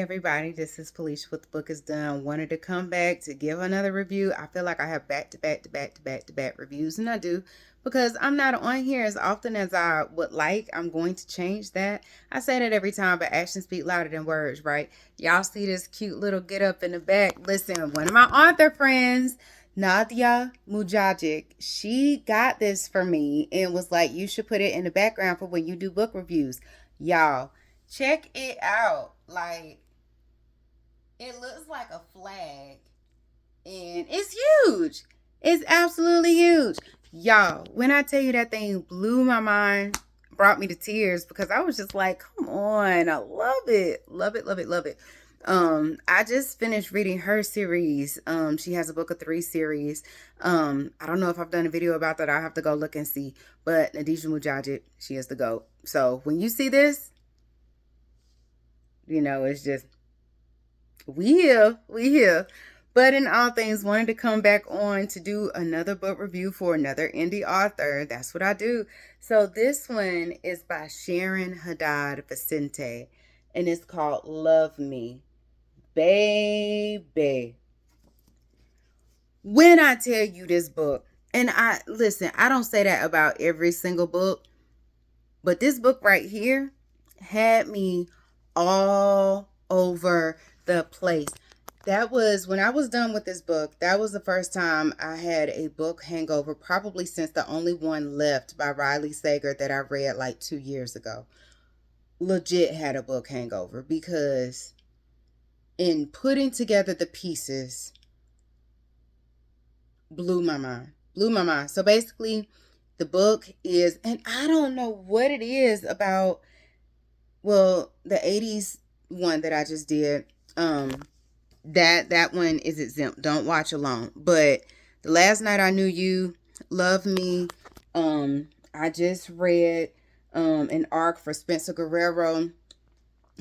everybody, this is Felicia with The Book Is Done. Wanted to come back to give another review. I feel like I have back-to-back reviews, and I do because I'm not on here as often as I would like. I'm going to change that. I say that every time, but actions speak louder than words, right? Y'all see this cute little get up in the back. Listen, one of my author friends, Nadia Mujagic, she got this for me and was like, you should put it in the background for when you do book reviews. Y'all, check it out. Like, it looks like a flag and it's huge. It's absolutely huge. Y'all, when I tell you that thing blew my mind, brought me to tears because I was just like, come on, I love it. Love it, love it, love it. I just finished reading her series. She has a book of 3 series. I don't know if I've done a video about that. I'll have to go look and see. But Nadija Mujagic, she is the GOAT. So when you see this, it's just we here. But in all things, wanted to come back on to do another book review for another indie author. That's what I do. So this one is by Sharyn Haddad Vicente, and it's called Love Me. Baby, when I tell you this book, and I don't say that about every single book, but this book right here had me all over the place. That was when I was done with this book. That was the first time I had a book hangover, probably since the only one left by Riley Sager that I read like 2 years ago. Legit had a book hangover because in putting together the pieces, blew my mind. So basically, the book is, and I don't know what it is about, well, the 80s one that I just did, that one is exempt. Don't watch alone. But The Last Night I Knew You, Love Me, I just read an arc for Spencer Guerrero.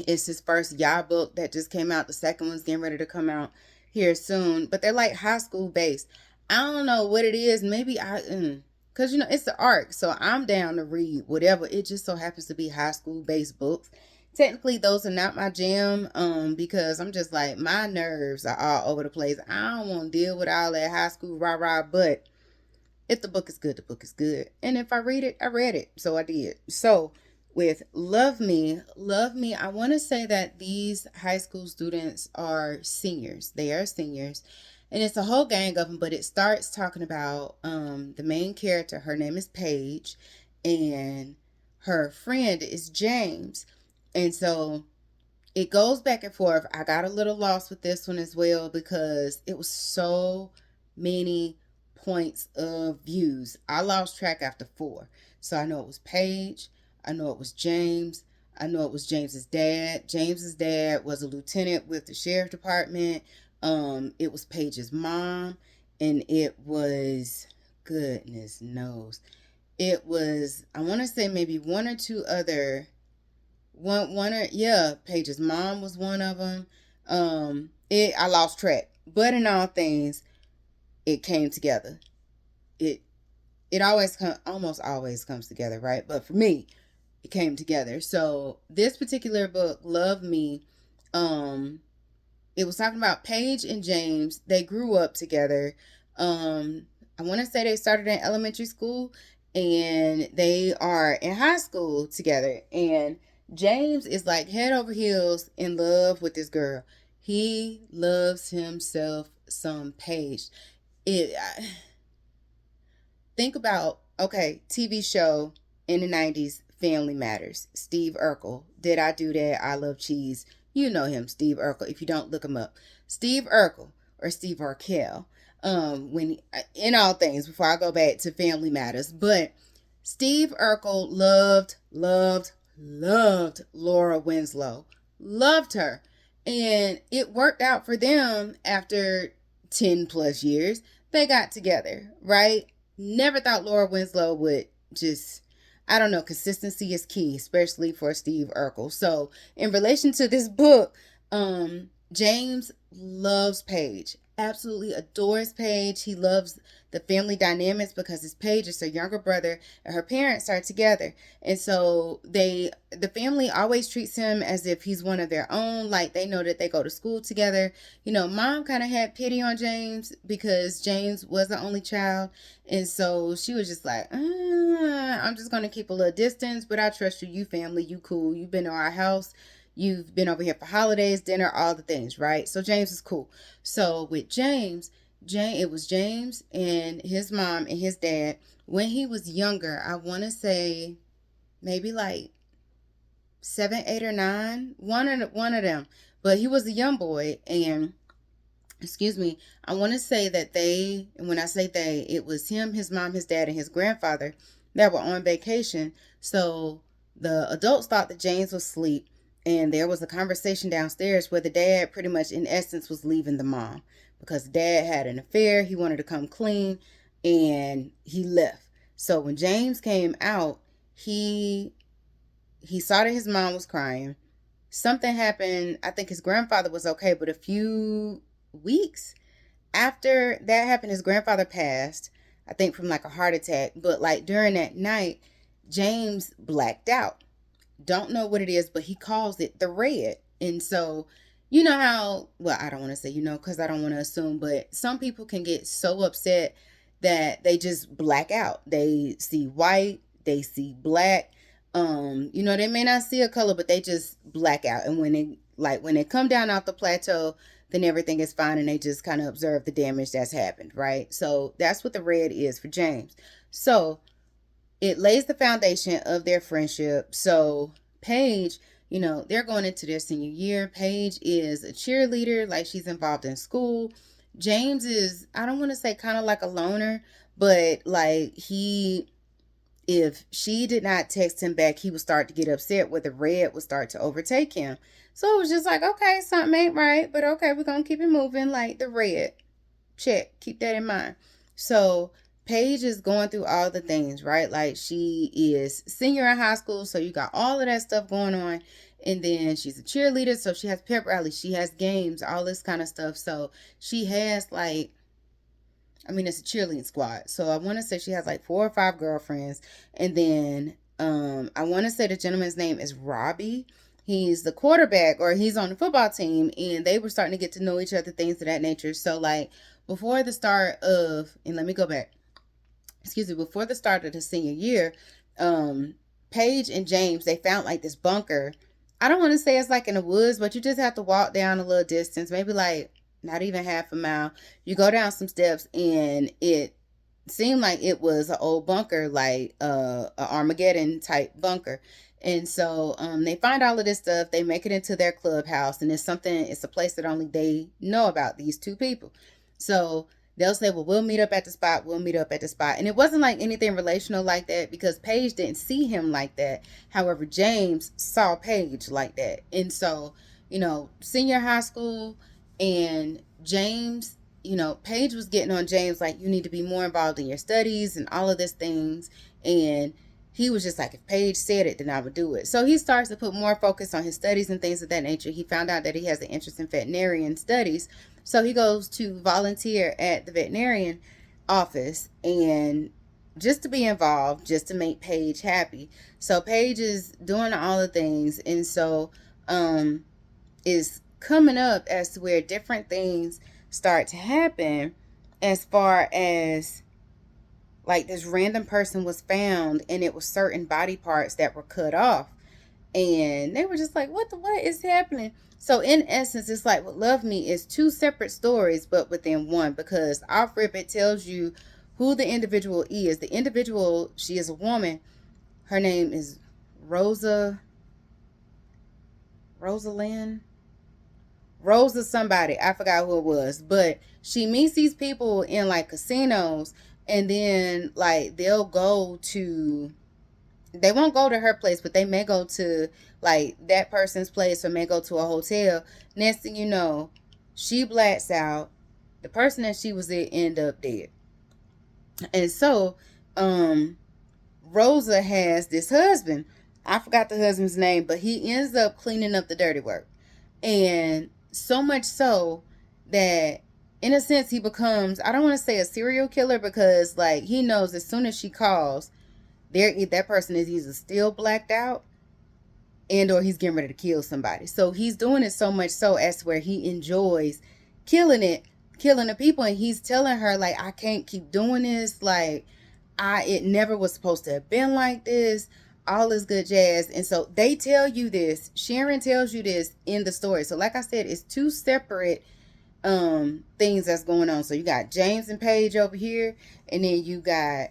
It's his first YA book that just came out. The second one's getting ready to come out here soon. But they're like high school based. I don't know what it is. Maybe because it's the arc. So I'm down to read whatever. It just so happens to be high school based books. Technically, those are not my jam, because I'm just like, my nerves are all over the place. I don't want to deal with all that high school rah-rah, but if the book is good, the book is good. And if I read it, I read it. So I did. So with Love Me, I want to say that these high school students are seniors. They are seniors. And it's a whole gang of them, but it starts talking about the main character. Her name is Paige, and her friend is James. And so it goes back and forth. I got a little lost with this one as well because it was so many points of views. I lost track after 4. So I know it was Paige. I know it was James. I know it was James's dad. James's dad was a lieutenant with the sheriff department. It was Paige's mom. And it was, goodness knows, it was, I want to say maybe 1 or 2 other. Paige's mom was one of them. I lost track, but in all things, it came together. It almost always comes together, right? But for me, it came together. So this particular book, Love Me, it was talking about Paige and James. They grew up together. I want to say they started in elementary school, and they are in high school together, and James is like head over heels in love with this girl. He loves himself some Paige. Think about, okay, TV show in the 90s, Family Matters. Steve Urkel. Did I Do That? I Love Cheese. You know him, Steve Urkel. If you don't, look him up. Steve Urkel, or Steve Urkel. In all things, before I go back to Family Matters. But Steve Urkel loved Laura Winslow. Loved her. And it worked out for them after 10 plus years. They got together, right? Never thought Laura Winslow would just, I don't know, consistency is key, especially for Steve Urkel. So in relation to this book, James loves Paige. absolutely adores Paige. He loves the family dynamics because his Paige is her younger brother and her parents are together. And so the family always treats him as if he's one of their own. Like they know that they go to school together. You know, mom kind of had pity on James because James was the only child. And so she was just like, I'm just going to keep a little distance, but I trust you. You family, you cool. You've been to our house. You've been over here for holidays, dinner, all the things, right? So James is cool. So with James, it was James and his mom and his dad. When he was younger, I want to say maybe like 7, 8, or 9. One of them. But he was a young boy, and excuse me, I want to say that they, and when I say they, it was him, his mom, his dad, and his grandfather that were on vacation. So the adults thought that James was asleep, and there was a conversation downstairs where the dad pretty much in essence was leaving the mom because the dad had an affair. He wanted to come clean, and he left. So when James came out, he saw that his mom was crying. Something happened. I think his grandfather was okay, but a few weeks after that happened, his grandfather passed, I think from like a heart attack. But like during that night, James blacked out. Don't know what it is, but he calls it the red. And so, you know how, well, I don't want to say, because I don't want to assume, but some people can get so upset that they just black out. They see white, they see black. They may not see a color, but they just black out. And when they come down off the plateau, then everything is fine and they just kind of observe the damage that's happened, right? So that's what the red is for James. So it lays the foundation of their friendship. So Paige, they're going into their senior year. Paige is a cheerleader, like she's involved in school. James is, I don't want to say kind of like a loner, but like if she did not text him back, he would start to get upset where the red would start to overtake him. So it was just like, okay, something ain't right, but okay, we're going to keep it moving. Like the red, check, keep that in mind. So Paige is going through all the things, right? Like she is senior in high school, so you got all of that stuff going on. And then she's a cheerleader, so she has pep rallies, she has games, all this kind of stuff. So she has it's a cheerleading squad. So I want to say she has like 4 or 5 girlfriends. And then I want to say the gentleman's name is Robbie. He's the quarterback, or he's on the football team, and they were starting to get to know each other, things of that nature. So like before the start of, and let me go back. Before the start of the senior year, Paige and James, they found like this bunker. I don't want to say it's like in the woods, but you just have to walk down a little distance, maybe like not even half a mile. You go down some steps, and it seemed like it was an old bunker, like a Armageddon type bunker. And so they find all of this stuff. They make it into their clubhouse, and it's a place that only they know about, these 2 people. So they'll say, well, we'll meet up at the spot. And it wasn't like anything relational like that because Paige didn't see him like that. However, James saw Paige like that. And so, senior high school, and James, Paige was getting on James like, you need to be more involved in your studies and all of these things. And he was just like, if Paige said it, then I would do it. So he starts to put more focus on his studies and things of that nature. He found out that he has an interest in veterinarian studies. So he goes to volunteer at the veterinarian office, and just to be involved, just to make Paige happy. So Paige is doing all the things. And so is coming up as to where different things start to happen, as far as like this random person was found, and it was certain body parts that were cut off, and they were just like, what is happening? So in essence, it's like what Love Me is 2 separate stories but within one, because off rip it tells you who the individual is. The individual, she is a woman. Her name is Rosa somebody, I forgot who it was, but she meets these people in like casinos, and then like they won't go to her place, but they may go to like that person's place, or may go to a hotel. Next thing you know, she blacks out. The person that she was with end up dead. And so Rosa has this husband. I forgot the husband's name, but he ends up cleaning up the dirty work. And so much so that in a sense, he becomes, I don't want to say a serial killer, because like he knows as soon as she calls, that person is either still blacked out and or he's getting ready to kill somebody. So he's doing it so much so as where he enjoys killing killing the people, and he's telling her like, I can't keep doing this. Like, it never was supposed to have been like this. All this good jazz. And so they tell you this. Sharyn tells you this in the story. So like I said, it's two separate things that's going on. So you got James and Paige over here, and then you got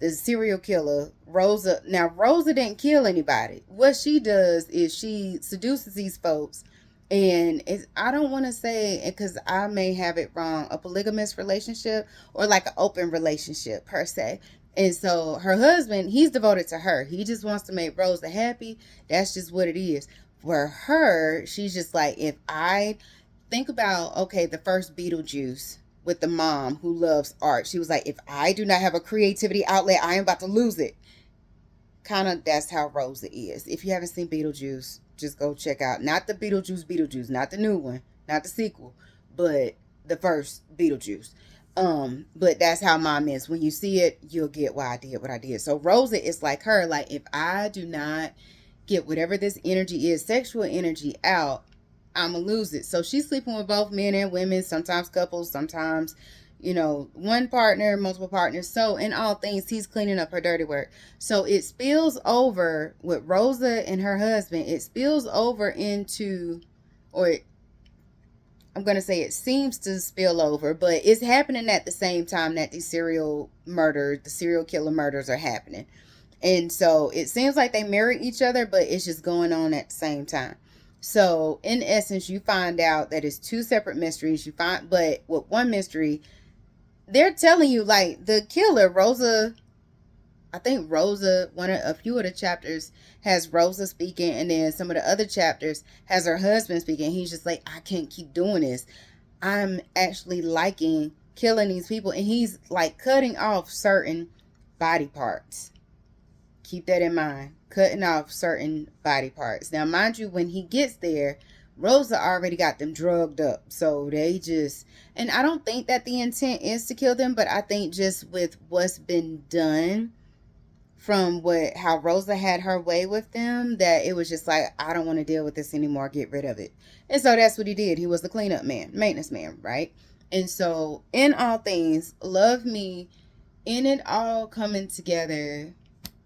the serial killer Rosa. Now Rosa didn't kill anybody. What she does is she seduces these folks, and I don't want to say, because I may have it wrong, a polygamous relationship or like an open relationship per se. And so her husband, he's devoted to her. He just wants to make Rosa happy. That's just what it is. For her, she's just like, if I think about, okay, the first Beetlejuice with the mom who loves art. She was like, if I do not have a creativity outlet, I am about to lose it. Kind of, that's how Rosa is. If you haven't seen Beetlejuice, just go check out, not the Beetlejuice, not the new one, not the sequel, but the first Beetlejuice. But that's how mom is. When you see it, you'll get why I did what I did. So Rosa is like her. Like, if I do not get whatever this energy is, sexual energy, out, I'm gonna lose it. So she's sleeping with both men and women, sometimes couples, sometimes, one partner, multiple partners. So in all things, he's cleaning up her dirty work. So it spills over with Rosa and her husband. It spills over into, or I'm going to say it seems to spill over, but it's happening at the same time that the serial killer murders are happening. And so it seems like they marry each other, but it's just going on at the same time. So in essence, you find out that it's two separate mysteries. But with one mystery, they're telling you like the killer, Rosa, I think Rosa, a few of the chapters has Rosa speaking, and then some of the other chapters has her husband speaking. He's just like, I can't keep doing this. I'm actually liking killing these people. And he's like cutting off certain body parts. Keep that in mind. Cutting off certain body parts. Now, mind you, when he gets there, Rosa already got them drugged up. So they just, and I don't think that the intent is to kill them, but I think just with what's been done from how Rosa had her way with them, that it was just like, I don't want to deal with this anymore. Get rid of it. And so that's what he did. He was the cleanup man, maintenance man, right? And so in all things, Love Me, in it all coming together,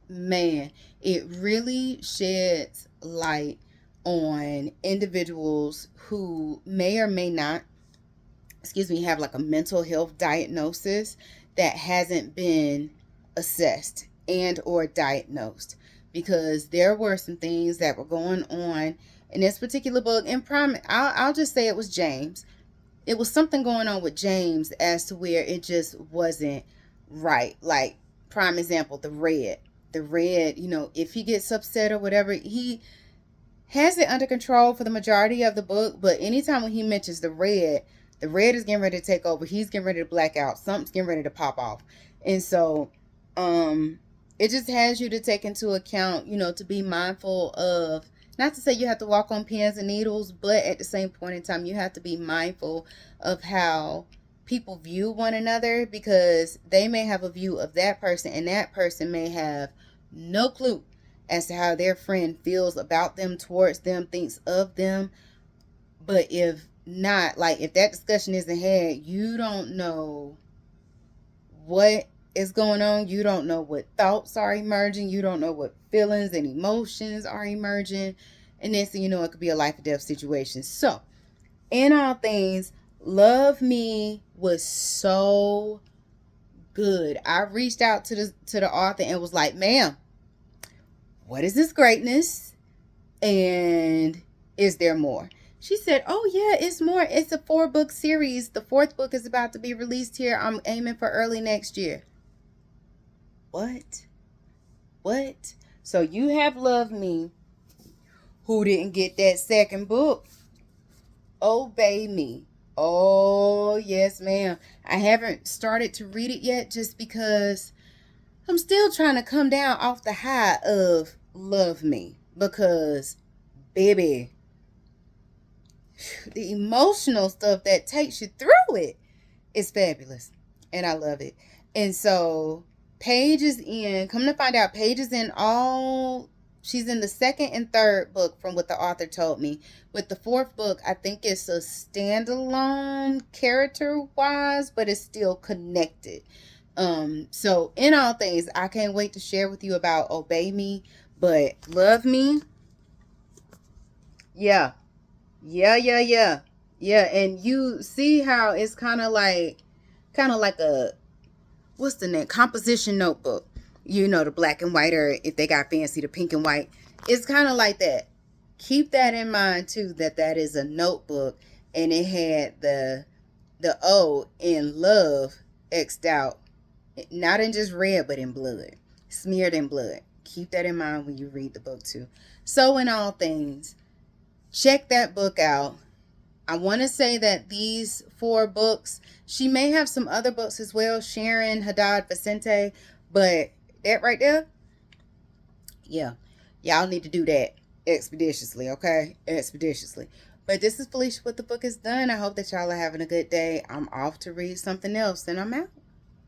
man, it really sheds light on individuals who may or may not, have like a mental health diagnosis that hasn't been assessed and or diagnosed, because there were some things that were going on in this particular book. And I'll just say it was James. It was something going on with James as to where it just wasn't right. Like, prime example, the red, if he gets upset or whatever, he has it under control for the majority of the book. But anytime when he mentions the red is getting ready to take over. He's getting ready to black out. Something's getting ready to pop off. And so, it just has you to take into account, to be mindful of, not to say you have to walk on pins and needles, but at the same point in time, you have to be mindful of how people view one another, because they may have a view of that person, and that person may have no clue as to how their friend feels about them, towards them, thinks of them. But if not, like, if that discussion isn't had, you don't know what is going on. You don't know what thoughts are emerging. You don't know what feelings and emotions are emerging. And next thing you know, it could be a life or death situation. So, in all things, Love Me was so good. I reached out to the author and was like, ma'am, what is this greatness? And is there more? She said, oh yeah, it's more. It's a 4-book series. The 4th book is about to be released here. I'm aiming for early next year. What? So you have Love Me, who didn't get that 2nd book. Obey Me. Oh, yes, ma'am. I haven't started to read it yet, just because I'm still trying to come down off the high of Love Me. Because, baby, the emotional stuff that takes you through it. It's fabulous. And I love it. And so Paige is in, come to find out, Paige is in all, she's in the second and third book from what the author told me. With the fourth book, I think it's a standalone character wise, but it's still connected. So in all things, I can't wait to share with you about Obey Me, but Love Me. Yeah. Yeah, and you see how it's kind of like a, what's the name, composition notebook. You know, the black and white, or if they got fancy, the pink and white. It's kind of like that. Keep that in mind too, that that is a notebook, and it had the O in love xed out, not in just red, but in blood, smeared in blood. Keep that in mind when you read the book too. So in all things, check that book out. I want to say that these four books, she may have some other books as well, Sharyn, Haddad, Vicente, but that right there, yeah, y'all need to do that expeditiously, okay? Expeditiously. But this is Felicia with The Book Is Done. I hope that y'all are having a good day. I'm off to read something else, and I'm out.